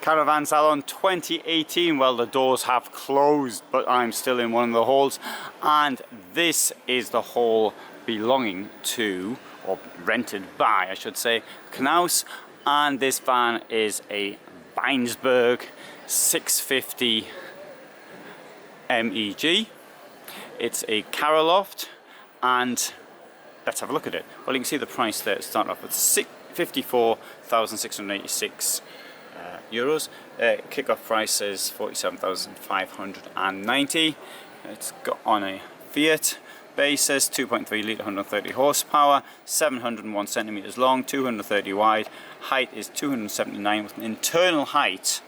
Caravan Salon 2018. Well, the doors have closed, but I'm still in one of the halls, and this is the hall belonging to, or rented by, I should say, Knaus, and this van is a Weinsberg 650 MEG. It's a CaraLoft, and let's have a look at it. Well, you can see the price there to start off with 54,686 euros. Kick-off price is 47,590. It's got on a Fiat basis, 2.3 litre, 130 horsepower, 701 centimeters long, 230 wide. Height is 279 with an internal height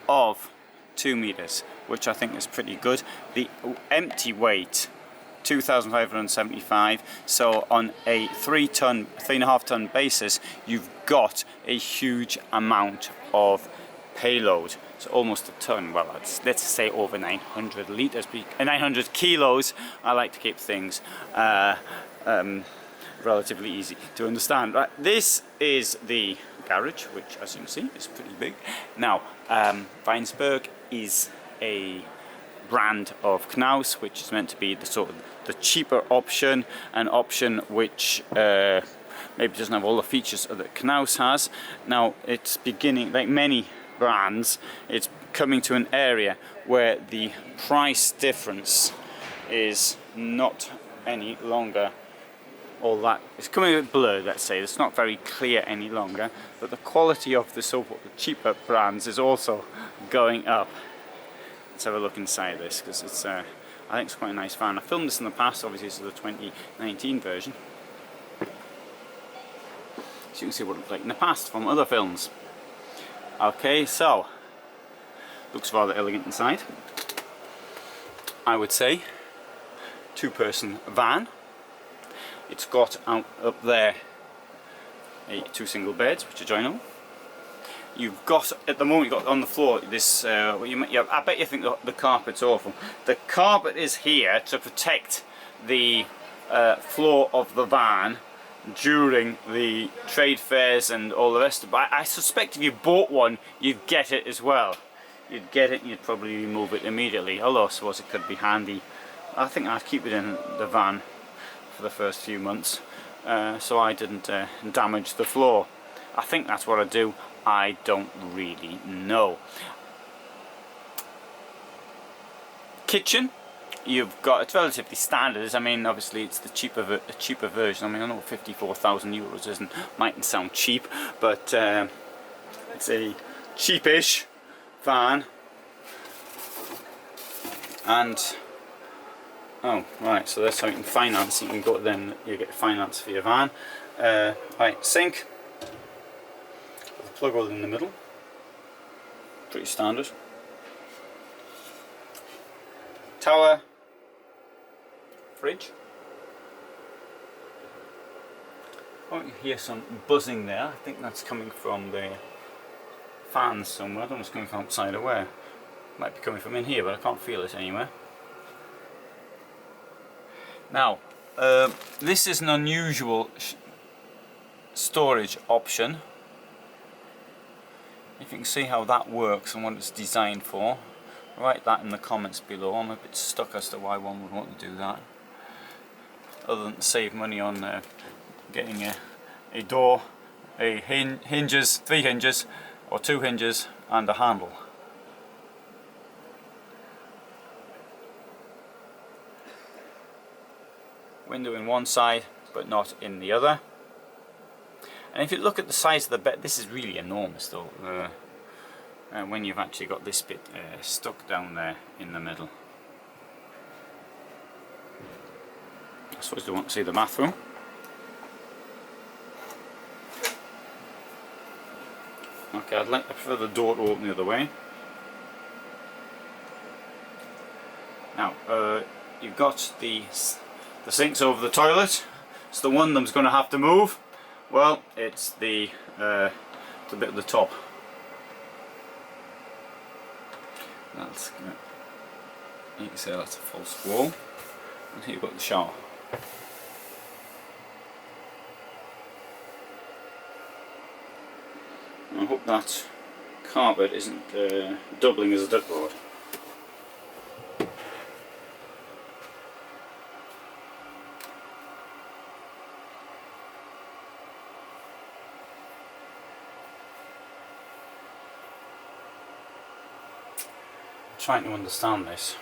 of 2 meters, which I think is pretty good. The empty weight 2,575, so on a 3.5 ton basis, you've got a huge amount of payload. So almost a ton. Well, let's say over 900 liters, 900 kilos. I like to keep things relatively easy to understand. Right, this is the garage, which, as you can see, is pretty big. Now, Weinsberg is a brand of Knaus, which is meant to be the sort of the cheaper option, an option which maybe doesn't have all the features that Knaus has. Now, it's beginning, like many brands, it's coming to an area where the price difference is not any longer all that. It's coming a bit blurred, let's say. It's not very clear any longer, but the quality of the so-called cheaper brands is also going up. Let's have a look inside this, because it's I think it's quite a nice van. I filmed this in the past, obviously this is the 2019 version. So you can see what it looked like in the past from other films. Okay, so looks rather elegant inside. I would say two-person van. It's got up there two single beds which are joinable. You've got, at the moment, you've got on the floor this, I bet you think the carpet's awful. The carpet is here to protect the floor of the van during the trade fairs and all the rest of it. But I suspect if you bought one, you'd get it as well. You'd get it and you'd probably remove it immediately. Although I suppose it could be handy. I think I'd keep it in the van for the first few months, so I didn't damage the floor. I think that's what I do. I don't really know. Kitchen, you've got, it's relatively standard. I mean, obviously it's the cheaper version. I mean, I know 54,000 euros mightn't sound cheap, but it's a cheapish van. And oh, right, so that's how you can finance. You can go to them, you get finance for your van. Right, sink. Plug hole in the middle, pretty standard. Tower, fridge. Oh, you hear some buzzing there. I think that's coming from the fans somewhere. I don't know if it's coming from outside or where. Might be coming from in here, but I can't feel it anywhere. Now, this is an unusual storage option. If you can see how that works and what it's designed for, write that in the comments below. I'm a bit stuck as to why one would want to do that, other than to save money on getting a door, three hinges or two hinges and a handle. Window in one side but not in the other. And if you look at the size of the bed, this is really enormous though, when you've actually got this bit stuck down there in the middle. I suppose you want to see the bathroom. Okay, I prefer the door to open the other way. Now, you've got the sinks over the toilet, so the one of them's going to have to move. Well, it's the bit at the top. That's good. You can say that's a false wall. And here you've got the shower. I hope that carpet isn't doubling as a duckboard. Trying to understand this.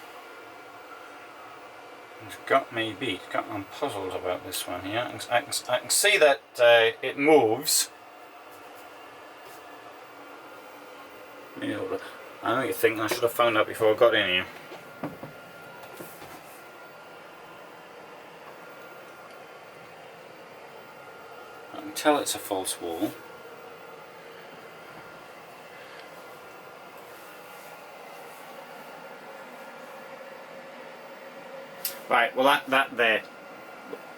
It's got me beat. I'm puzzled about this one here. I can see that it moves. Yeah, but I don't think I should have found out before I got in here. I can tell it's a false wall. Right, well that there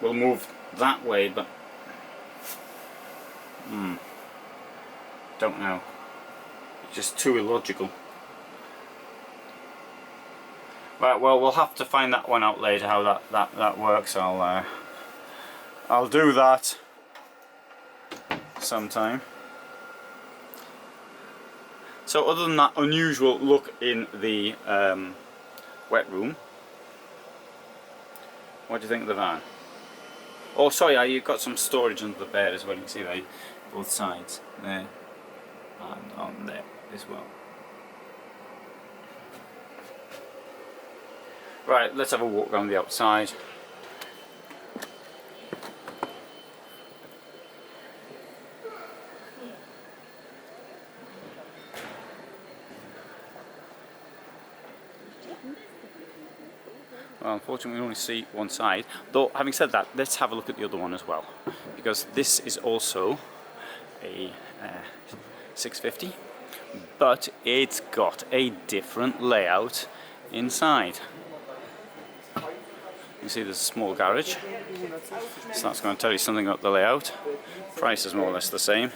will move that way, but don't know. It's just too illogical. Right, well we'll have to find that one out later, how that works. I'll do that sometime. So other than that unusual look in the wet room, what do you think of the van? Oh sorry, you've got some storage under the bed as well. You can see there, both sides, there and on there as well. Right, let's have a walk around the outside. Well, unfortunately we only see one side, though having said that, let's have a look at the other one as well, because this is also a 650, but it's got a different layout inside. You see there's a small garage, so that's going to tell you something about the layout. Price is more or less the same.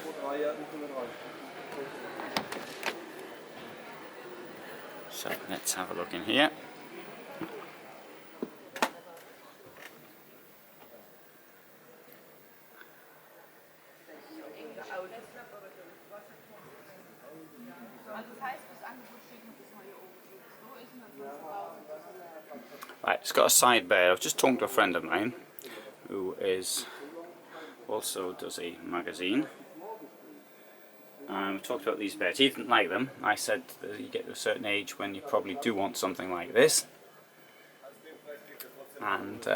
So let's have a look in here. Right, it's got a side bed. I was just talking to a friend of mine who also does a magazine, and we talked about these beds. He didn't like them. I said that you get to a certain age when you probably do want something like this, and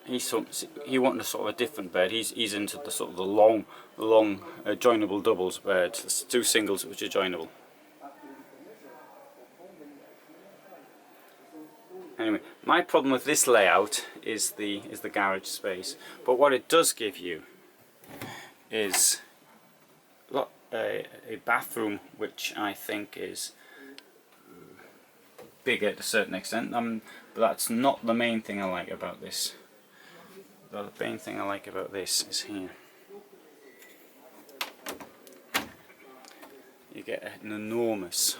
he wanted a sort of a different bed. He's into the sort of the long joinable doubles bed. There's two singles which are joinable. Anyway, my problem with this layout is the garage space. But what it does give you is a bathroom, which I think is bigger to a certain extent. But that's not the main thing I like about this. The main thing I like about this is here. You get an enormous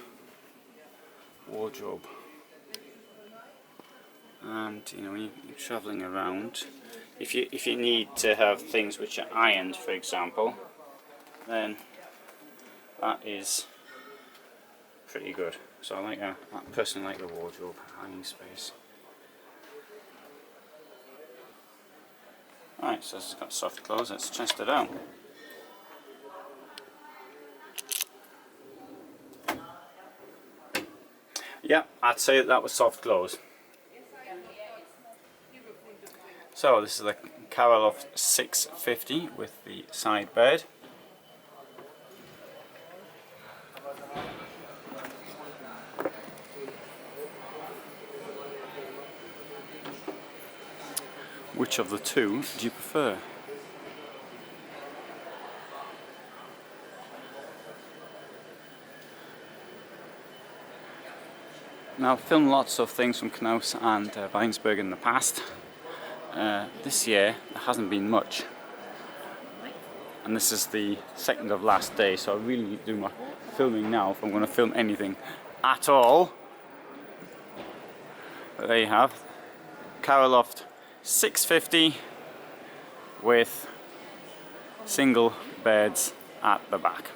wardrobe. And you know, when you're travelling around, if you need to have things which are ironed, for example, then that is pretty good. So I personally like the wardrobe ironing space. Right, so it's got soft close. Let's test it out. Yeah, I'd say that was soft close. So this is the CaraLoft 650 with the side bed. Which of the two do you prefer? Now, I've filmed lots of things from Knaus and Weinsberg in the past. This year there hasn't been much, and this is the second of last day, so I really need to do my filming now if I'm going to film anything at all. But there you have CaraLoft 650 with single beds at the back.